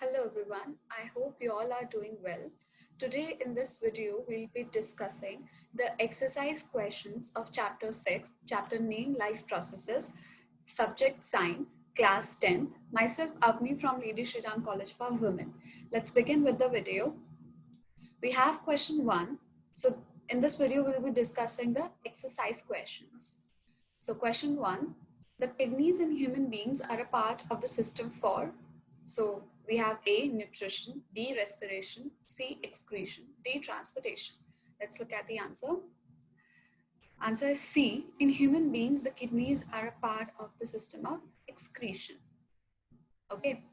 Hello everyone, I hope you all are doing well. Today in this video, we'll be discussing the exercise questions of chapter 6, chapter name life processes, subject science, class 10th. Myself Avni from Lady Shri Ram College for Women. Let's begin with the video. We have question 1. So in this video, we'll be discussing the exercise questions. So question 1, the kidneys in human beings are a part of the system for, so we have A, nutrition, B, respiration, C, excretion, D, transportation. Let's look at the answer. Answer is C. In human beings, the kidneys are a part of the system of excretion. Okay.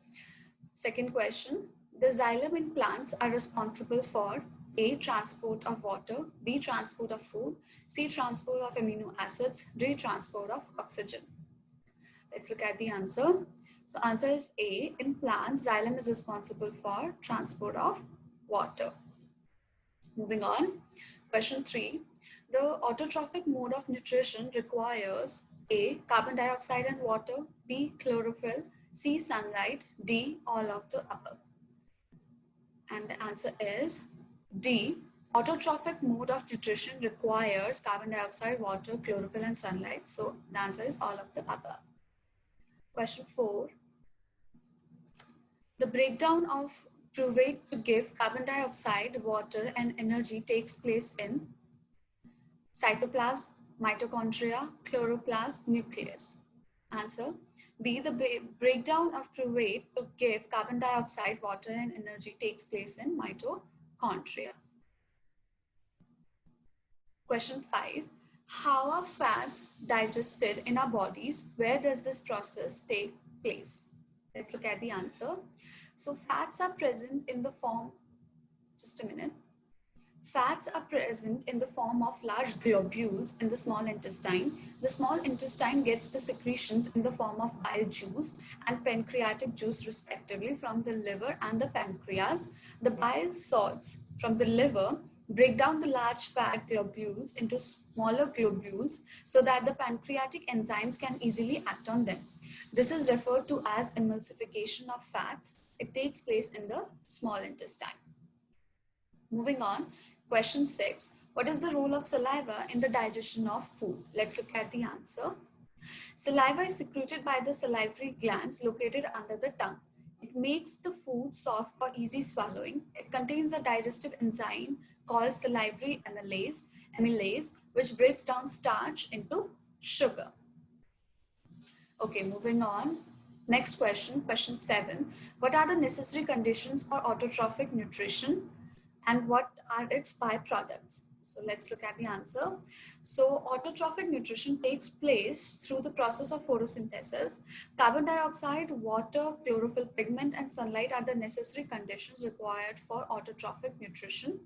Second question. The xylem in plants are responsible for A, transport of water, B, transport of food, C, transport of amino acids, D, transport of oxygen. Let's look at the answer. So answer is A. In plants, xylem is responsible for transport of water. Moving on. Question 3. The autotrophic mode of nutrition requires A, carbon dioxide and water, B, chlorophyll, C, sunlight, D, all of the above. And the answer is D. Autotrophic mode of nutrition requires carbon dioxide, water, chlorophyll, and sunlight. So the answer is all of the above. Question 4. The breakdown of pyruvate to give carbon dioxide, water, and energy takes place in cytoplasm, mitochondria, chloroplast, nucleus. Answer B. The breakdown of pyruvate to give carbon dioxide, water, and energy takes place in mitochondria. Question 5. How are fats digested in our bodies? Where does this process take place? Let's look at the answer. So fats are present in the form, just a minute. Fats are present in the form of large globules in the small intestine. The small intestine gets the secretions in the form of bile juice and pancreatic juice respectively from the liver and the pancreas. The bile salts from the liver break down the large fat globules into smaller globules so that the pancreatic enzymes can easily act on them. This is referred to as emulsification of fats. It takes place in the small intestine. Moving on, question 6. What is the role of saliva in the digestion of food? Let's look at the answer. Saliva is secreted by the salivary glands located under the tongue. It makes the food soft for easy swallowing. It contains a digestive enzyme called salivary amylase, which breaks down starch into sugar. Okay, moving on. Next question, question 7. What are the necessary conditions for autotrophic nutrition and what are its byproducts? So let's look at the answer. So autotrophic nutrition takes place through the process of photosynthesis. Carbon dioxide, water, chlorophyll pigment, and sunlight are the necessary conditions required for autotrophic nutrition.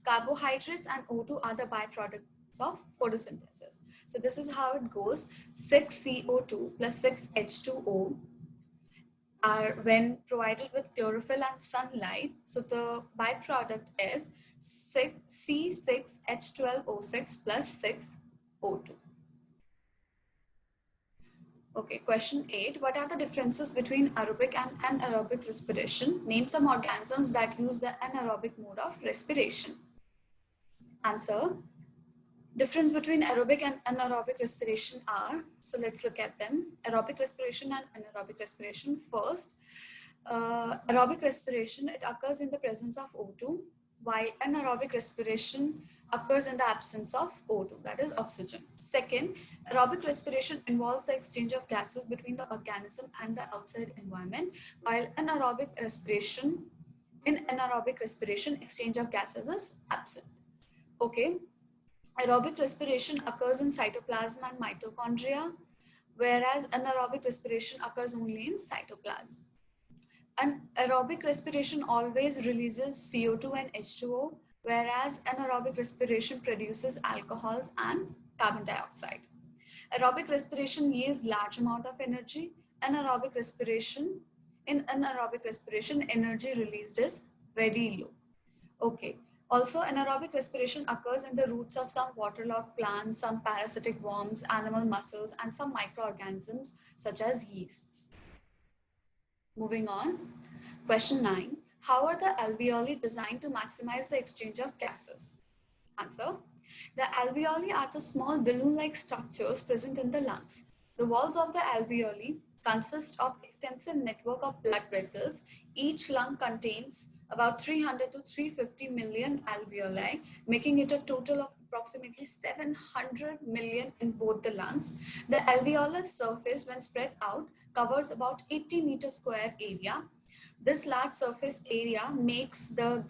Carbohydrates and O2 are the byproducts of photosynthesis. So this is how it goes. 6CO2 plus 6H2O are when provided with chlorophyll and sunlight. So the byproduct is C6H12O6 plus 6O2. Okay, question 8. What are the differences between aerobic and anaerobic respiration? Name some organisms that use the anaerobic mode of respiration. Answer. Difference between aerobic and anaerobic respiration are, so let's look at them. Aerobic respiration and anaerobic respiration. First, aerobic respiration, it occurs in the presence of O2, while anaerobic respiration occurs in the absence of O2, that is oxygen. Second, aerobic respiration involves the exchange of gases between the organism and the outside environment, while in anaerobic respiration, exchange of gases is absent. Okay. Aerobic respiration occurs in cytoplasm and mitochondria, whereas anaerobic respiration occurs only in cytoplasm. And aerobic respiration always releases CO2 and H2O, whereas anaerobic respiration produces alcohols and carbon dioxide. Aerobic respiration yields large amount of energy. In anaerobic respiration, energy released is very low. Okay. Also, anaerobic respiration occurs in the roots of some waterlogged plants, some parasitic worms, animal muscles, and some microorganisms such as yeasts. Moving on. Question 9. How are the alveoli designed to maximize the exchange of gases? Answer. The alveoli are the small balloon-like structures present in the lungs. The walls of the alveoli consist of extensive network of blood vessels. Each lung contains about 300 to 350 million alveoli, making it a total of approximately 700 million in both the lungs. The alveolar surface, when spread out, covers about 80 meter square area. This large surface area makes the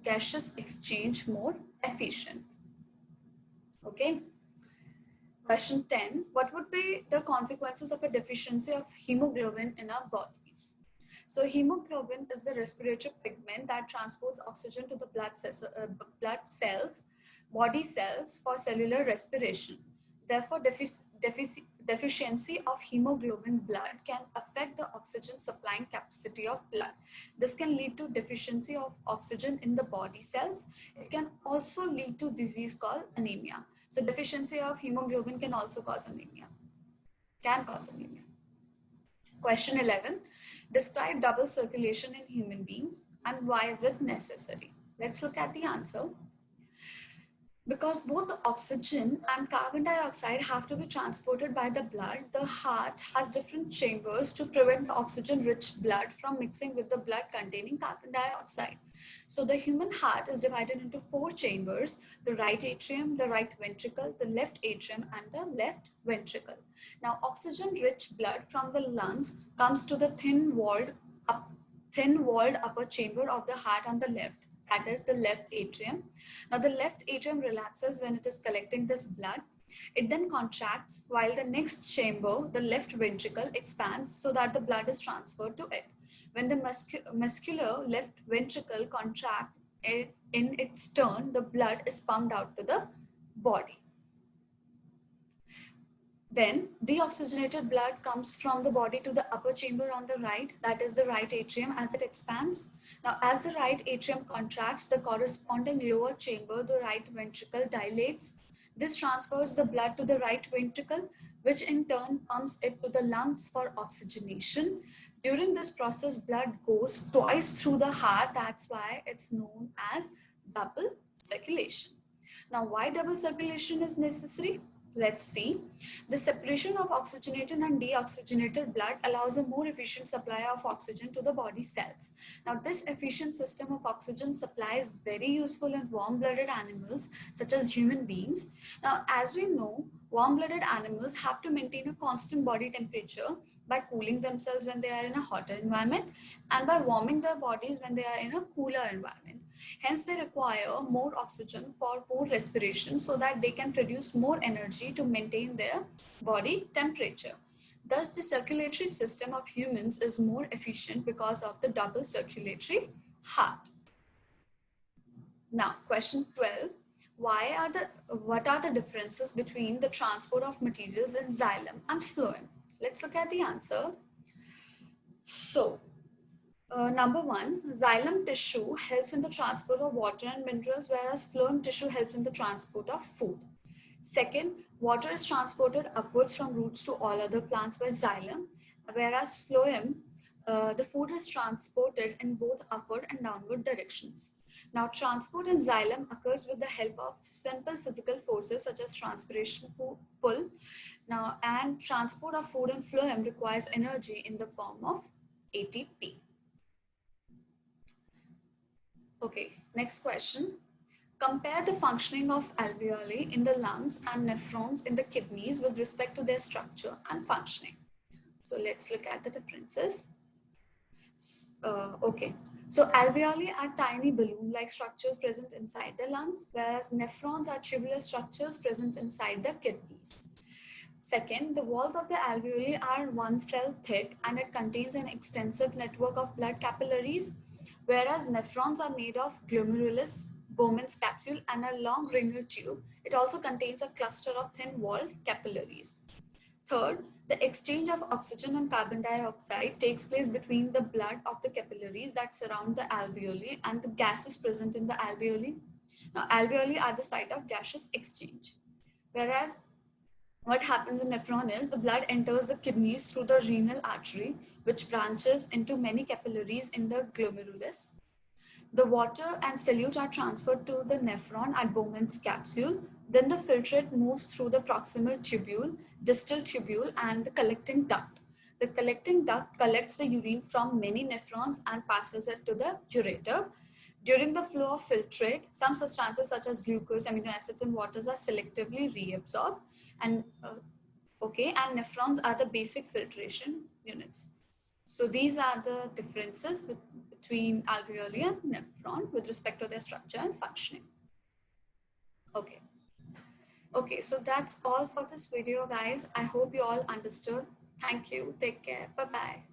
gaseous exchange more efficient. Okay. Question 10. What would be the consequences of a deficiency of hemoglobin in our bodies? So hemoglobin is the respiratory pigment that transports oxygen to the blood cells, body cells for cellular respiration. Therefore, deficiency of hemoglobin blood can affect the oxygen supplying capacity of blood. This can lead to deficiency of oxygen in the body cells. It can also lead to disease called anemia. So deficiency of hemoglobin can also cause anemia. Question 11. Describe double circulation in human beings and why is it necessary? Let's look at the answer. Because both the oxygen and carbon dioxide have to be transported by the blood, the heart has different chambers to prevent the oxygen-rich blood from mixing with the blood containing carbon dioxide. So the human heart is divided into 4 chambers: the right atrium, the right ventricle, the left atrium, and the left ventricle. Now, oxygen-rich blood from the lungs comes to the thin-walled upper chamber of the heart on the left. That is the left atrium. Now the left atrium relaxes when it is collecting this blood. It then contracts while the next chamber, the left ventricle, expands so that the blood is transferred to it. When the muscular left ventricle contracts, in its turn, the blood is pumped out to the body. Then deoxygenated blood comes from the body to the upper chamber on the right, that is the right atrium, as it expands. Now, as the right atrium contracts, the corresponding lower chamber, the right ventricle, dilates. This transfers the blood to the right ventricle, which in turn pumps it to the lungs for oxygenation. During this process, blood goes twice through the heart. That's why it's known as double circulation. Now, why double circulation is necessary? Let's see. The separation of oxygenated and deoxygenated blood allows a more efficient supply of oxygen to the body cells. Now, this efficient system of oxygen supply is very useful in warm-blooded animals such as human beings. Now, as we know, warm-blooded animals have to maintain a constant body temperature by cooling themselves when they are in a hotter environment and by warming their bodies when they are in a cooler environment. Hence, they require more oxygen for more respiration so that they can produce more energy to maintain their body temperature. Thus, the circulatory system of humans is more efficient because of the double circulatory heart. Now, question 12. What are the differences between the transport of materials in xylem and phloem? Let's look at the answer. So, number 1, xylem tissue helps in the transport of water and minerals, whereas phloem tissue helps in the transport of food. Second, water is transported upwards from roots to all other plants by xylem, whereas phloem, the food is transported in both upward and downward directions. Now, transport in xylem occurs with the help of simple physical forces such as transpiration pull. Now, and transport of food in phloem requires energy in the form of ATP. Okay, next question. Compare the functioning of alveoli in the lungs and nephrons in the kidneys with respect to their structure and functioning. So let's look at the differences. Okay, so alveoli are tiny balloon-like structures present inside the lungs, whereas nephrons are tubular structures present inside the kidneys. Second, the walls of the alveoli are 1 cell thick and it contains an extensive network of blood capillaries, whereas nephrons are made of glomerulus, Bowman's capsule, and a long renal tube. It also contains a cluster of thin-walled capillaries. Third, the exchange of oxygen and carbon dioxide takes place between the blood of the capillaries that surround the alveoli and the gases present in the alveoli. Now, alveoli are the site of gaseous exchange, whereas What happens in nephron is the blood enters the kidneys through the renal artery, which branches into many capillaries in the glomerulus. The water and solute are transferred to the nephron at Bowman's capsule. Then the filtrate moves through the proximal tubule, distal tubule, and the collecting duct. The collecting duct collects the urine from many nephrons and passes it to the ureter. During the flow of filtrate, some substances such as glucose, amino acids, and waters are selectively reabsorbed. And and nephrons are the basic filtration units. So these are the differences between alveoli and nephron with respect to their structure and functioning. Okay. Okay, so that's all for this video, guys. I hope you all understood. Thank you. Take care. Bye-bye.